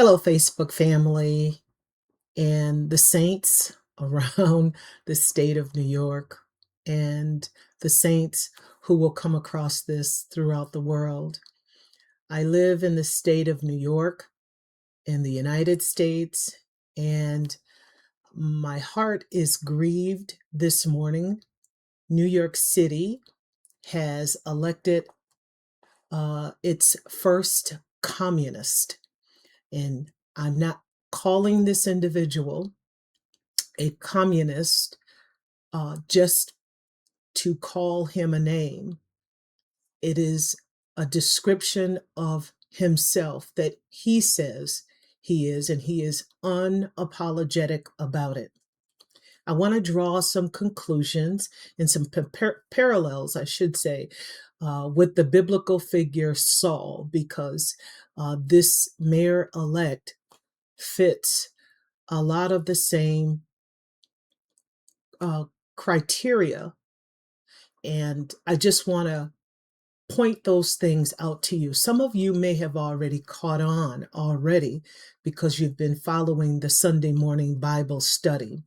Hello, Facebook family and the saints around the state of New York and the saints who will come across this throughout the world. I live in the state of New York in the United States, and my heart is grieved this morning. New York City has elected its first communist, and I'm not calling this individual a communist just to call him a name. It is a description of himself that he says he is, and he is unapologetic about it. I want to draw some conclusions and some parallels, I should say, with the biblical figure Saul, because this mayor elect fits a lot of the same uh, criteria. And I just want to point those things out to you. Some of you may have already caught on already because you've been following the Sunday morning Bible study.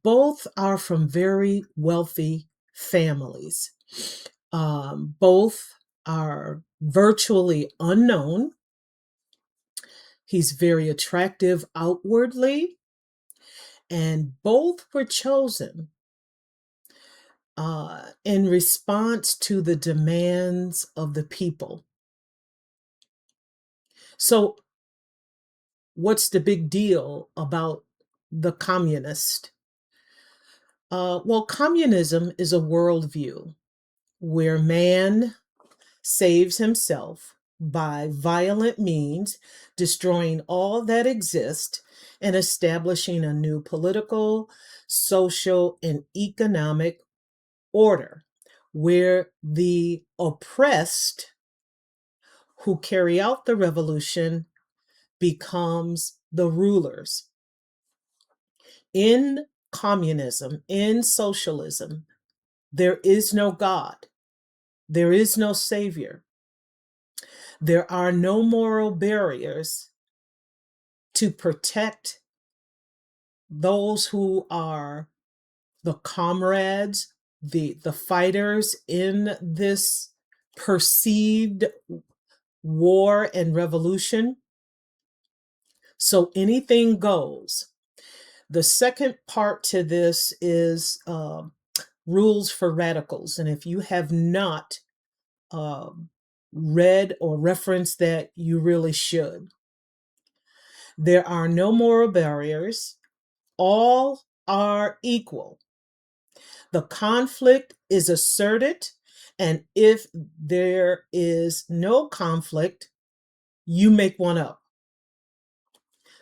Both are from very wealthy families. Both are virtually unknown. He's very attractive outwardly, and both were chosen in response to the demands of the people. So, what's the big deal about the communist? Well, communism is a worldview where man saves himself by violent means, destroying all that exists and establishing a new political, social, and economic order where the oppressed who carry out the revolution becomes the rulers. In communism, in socialism, there is no God. There is no savior. There are no moral barriers to protect those who are the comrades, the fighters in this perceived war and revolution. So anything goes. The second part to this is rules for radicals. And if you have not read or referenced that, you really should. There are no moral barriers. All are equal. The conflict is asserted, and if there is no conflict, you make one up.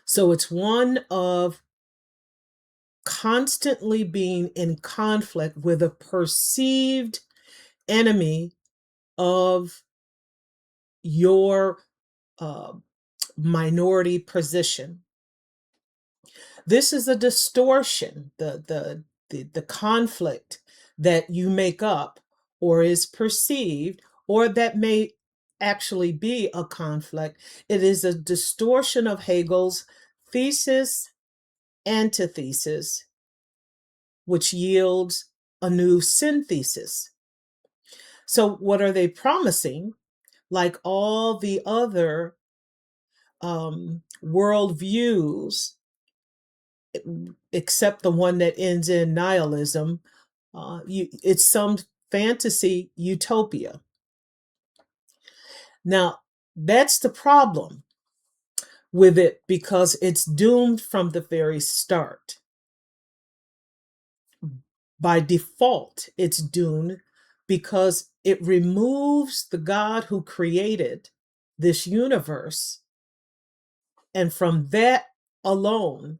So it's one of constantly being in conflict with a perceived enemy of your minority position. This is a distortion, the conflict that you make up or is perceived, or that may actually be a conflict. It is a distortion of Hegel's thesis antithesis, which yields a new synthesis. So, what are they promising? Like all the other worldviews, except the one that ends in nihilism, it's some fantasy utopia. Now, that's the problem with it because it's doomed from the very start. By default, it's doomed because it removes the God who created this universe. And from that alone,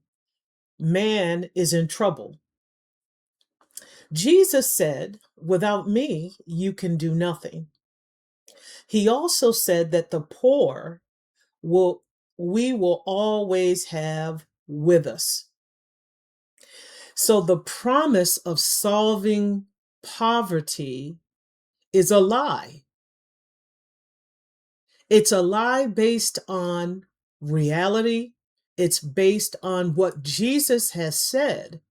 man is in trouble. Jesus said, "Without me, you can do nothing." He also said that the poor we will always have with us. So the promise of solving poverty is a lie. It's a lie based on reality. It's based on what Jesus has said.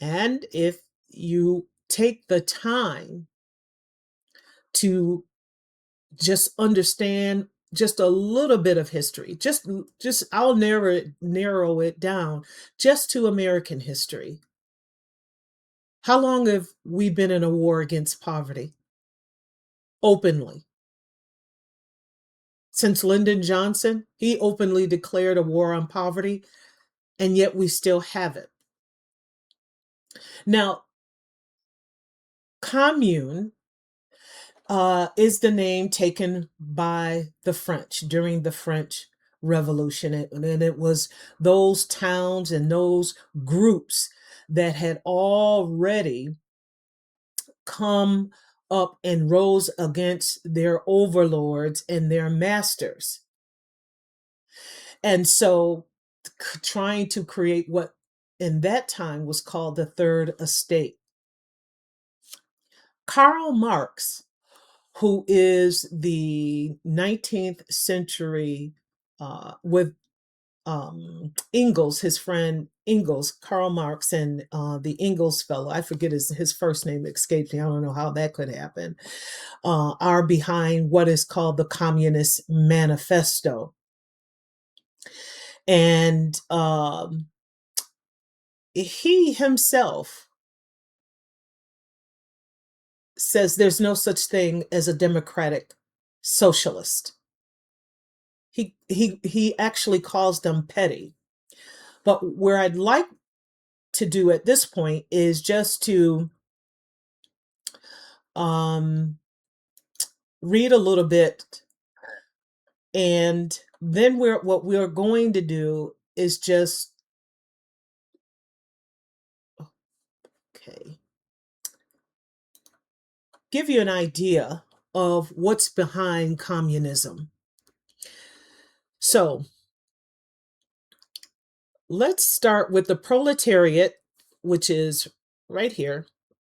And if you take the time to just understand just a little bit of history, just I'll narrow it down just to American history. How long have we been in a war against poverty openly? Since Lyndon Johnson, he openly declared a war on poverty, and yet we still have it. Now, commune is the name taken by the French during the French Revolution. And it was those towns and those groups that had already come up and rose against their overlords and their masters. And so trying to create what in that time was called the Third Estate. Karl Marx, who is the 19th century with Engels, his friend Engels, Karl Marx, and the Engels fellow, I forget his first name escapes me, I don't know how that could happen, are behind what is called the Communist Manifesto. And he himself says there's no such thing as a democratic socialist. He actually calls them petty. But where I'd like to do at this point is just to read a little bit, and then what we're going to do is just okay, give you an idea of what's behind communism. So let's start with the proletariat, which is right here,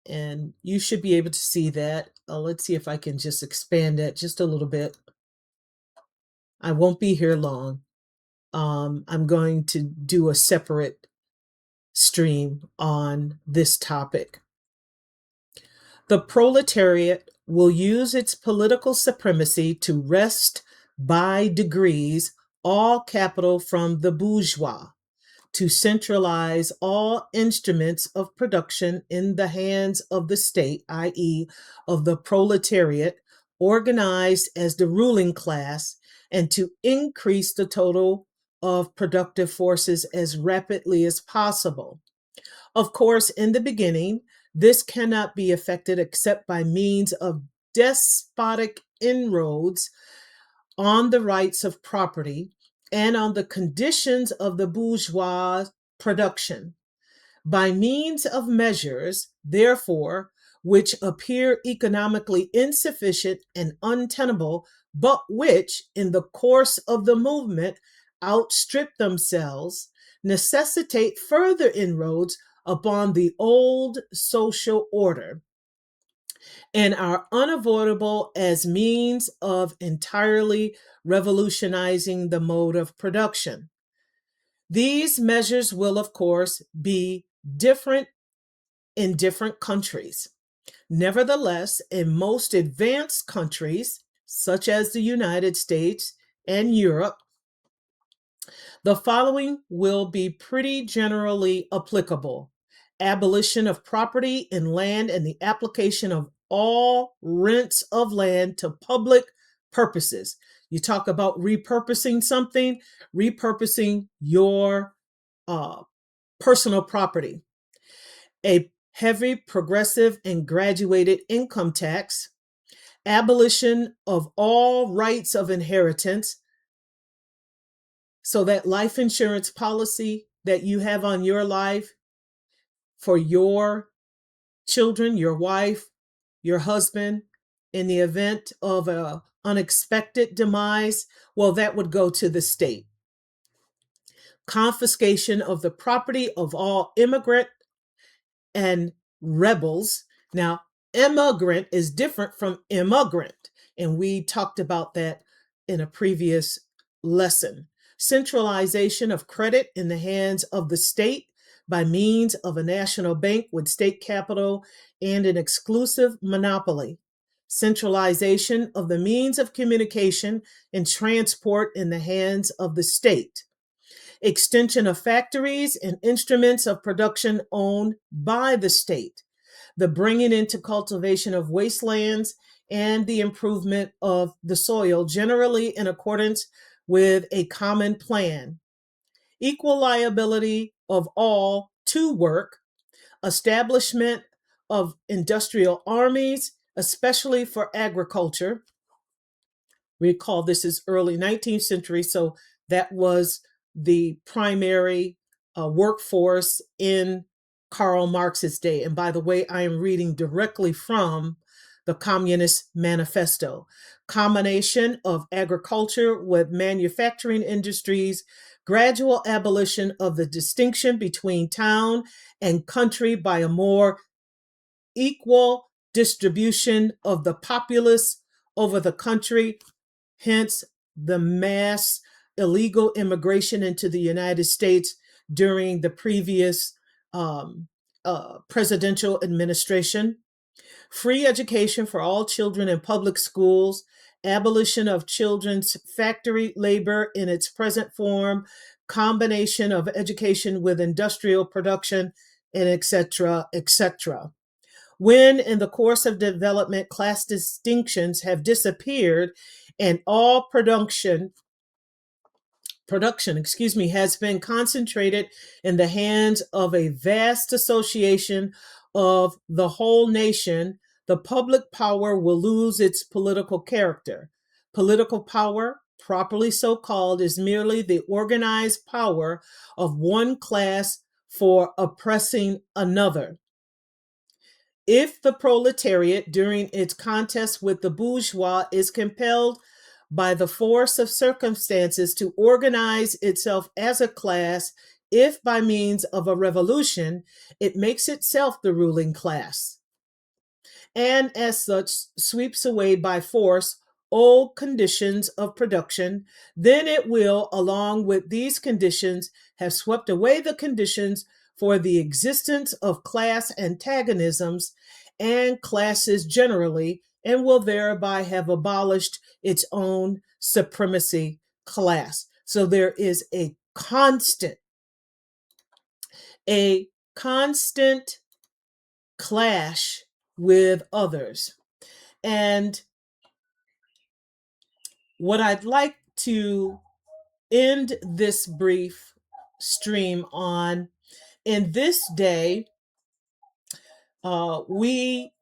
and you should be able to see that. Let's see if I can just expand that just a little bit. I won't be here long. I'm going to do a separate stream on this topic. The proletariat will use its political supremacy to wrest by degrees all capital from the bourgeois, to centralize all instruments of production in the hands of the state, i.e., of the proletariat, organized as the ruling class, and to increase the total of productive forces as rapidly as possible. Of course, in the beginning, this cannot be effected except by means of despotic inroads on the rights of property and on the conditions of the bourgeois production, by means of measures, therefore, which appear economically insufficient and untenable, but which, in the course of the movement, outstrip themselves, necessitate further inroads upon the old social order, and are unavoidable as means of entirely revolutionizing the mode of production. These measures will, of course, be different in different countries. Nevertheless, in most advanced countries, such as the United States and Europe, the following will be pretty generally applicable: abolition of property in land and the application of all rents of land to public purposes. You talk about repurposing something, repurposing your personal property. A heavy, progressive, and graduated income tax, abolition of all rights of inheritance, so that life insurance policy that you have on your life for your children, your wife, your husband, in the event of an unexpected demise, well, that would go to the state. Confiscation of the property of all immigrant and rebels. Now, immigrant is different from immigrant, and we talked about that in a previous lesson. Centralization of credit in the hands of the state by means of a national bank with state capital and an exclusive monopoly. Centralization of the means of communication and transport in the hands of the state. Extension of factories and instruments of production owned by the state. The bringing into cultivation of wastelands and the improvement of the soil, generally in accordance with a common plan. Equal liability of all to work. Establishment of industrial armies, especially for agriculture. Recall this is early 19th century, so that was the primary workforce in Karl Marx's day. And by the way, I am reading directly from the Communist Manifesto. Combination of agriculture with manufacturing industries, gradual abolition of the distinction between town and country by a more equal distribution of the populace over the country, hence the mass illegal immigration into the United States during the previous presidential administration. Free education for all children in public schools, abolition of children's factory labor in its present form, combination of education with industrial production, and etc., etc. When in the course of development class distinctions have disappeared and all production has been concentrated in the hands of a vast association of the whole nation, the public power will lose its political character. Political power, properly so called, is merely the organized power of one class for oppressing another. If the proletariat, during its contest with the bourgeois, is compelled by the force of circumstances to organize itself as a class, if by means of a revolution, it makes itself the ruling class, and as such sweeps away by force old conditions of production, then it will, along with these conditions, have swept away the conditions for the existence of class antagonisms and classes generally, and will thereby have abolished its own supremacy class. So there is a constant clash with others. And what I'd like to end this brief stream on, in this day, we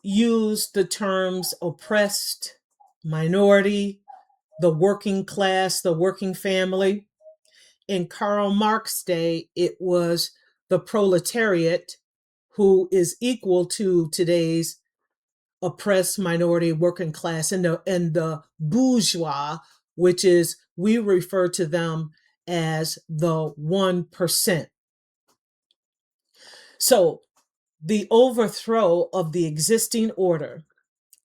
use the terms oppressed, minority, the working class, the working family. In Karl Marx's day, it was the proletariat, who is equal to today's oppressed minority working class, and the bourgeois, which is, we refer to them as the 1%. So the overthrow of the existing order,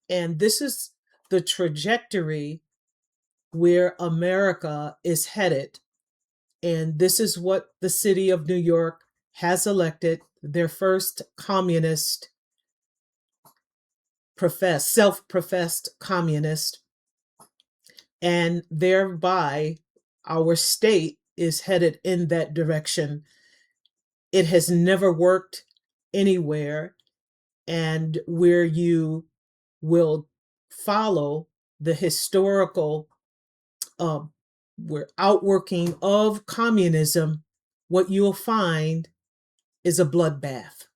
and this is the trajectory where America is headed. And this is what the city of New York has elected their first communist, self-professed communist, and thereby our state is headed in that direction. It has never worked anywhere, and where you will follow the historical outworking of communism, what you'll find is a bloodbath.